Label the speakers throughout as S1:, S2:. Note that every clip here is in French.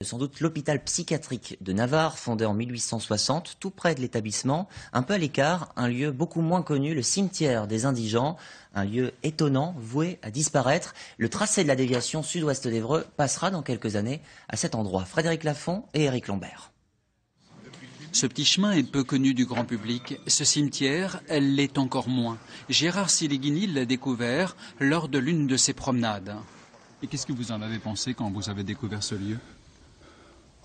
S1: Sans doute l'hôpital psychiatrique de Navarre, fondé en 1860, tout près de l'établissement, un peu à l'écart, un lieu beaucoup moins connu, le cimetière des indigents, un lieu étonnant, voué à disparaître. Le tracé de la déviation sud-ouest d'Évreux passera dans quelques années à cet endroit. Frédéric Lafont et Éric Lambert.
S2: Ce petit chemin est peu connu du grand public. Ce cimetière, elle l'est encore moins. Gérard Silleghini l'a découvert lors de l'une de ses promenades.
S3: Et qu'est-ce que vous en avez pensé quand vous avez découvert ce lieu ?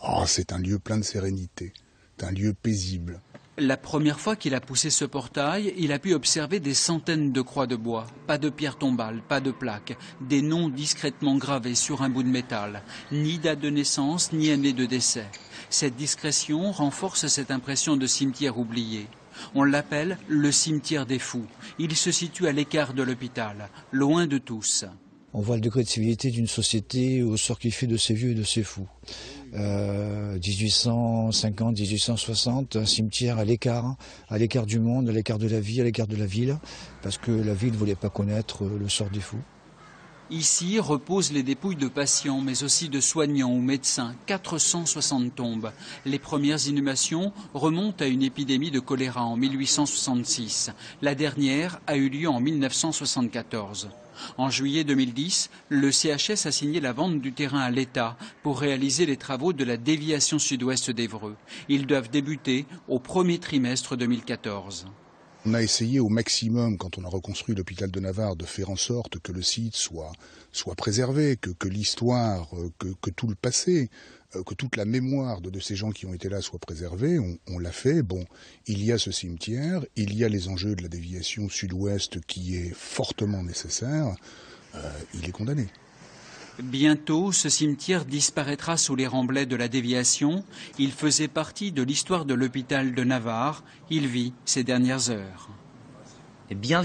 S4: Oh, c'est un lieu plein de sérénité, c'est un lieu paisible.
S2: La première fois qu'il a poussé ce portail, il a pu observer des centaines de croix de bois. Pas de pierres tombales, pas de plaques, des noms discrètement gravés sur un bout de métal. Ni date de naissance, ni année de décès. Cette discrétion renforce cette impression de cimetière oublié. On l'appelle le cimetière des fous. Il se situe à l'écart de l'hôpital, loin de tous.
S5: On voit le degré de civilité d'une société au sort qu'il fait de ces vieux et de ces fous. 1850, 1860, un cimetière à l'écart du monde, à l'écart de la vie, à l'écart de la ville, parce que la ville ne voulait pas connaître le sort des fous.
S2: Ici reposent les dépouilles de patients, mais aussi de soignants ou médecins, 460 tombes. Les premières inhumations remontent à une épidémie de choléra en 1866. La dernière a eu lieu en 1974. En juillet 2010, le CHS a signé la vente du terrain à l'État pour réaliser les travaux de la déviation sud-ouest d'Évreux. Ils doivent débuter au premier trimestre 2014.
S4: On a essayé au maximum, quand on a reconstruit l'hôpital de Navarre, de faire en sorte que le site soit préservé, que l'histoire, que tout le passé, que toute la mémoire de ces gens qui ont été là soit préservée. On l'a fait. Bon, il y a ce cimetière, il y a les enjeux de la déviation sud-ouest qui est fortement nécessaire. Il est condamné.
S2: Bientôt, ce cimetière disparaîtra sous les remblais de la déviation. Il faisait partie de l'histoire de l'hôpital de Navarre. Il vit ses dernières heures.
S1: Et bien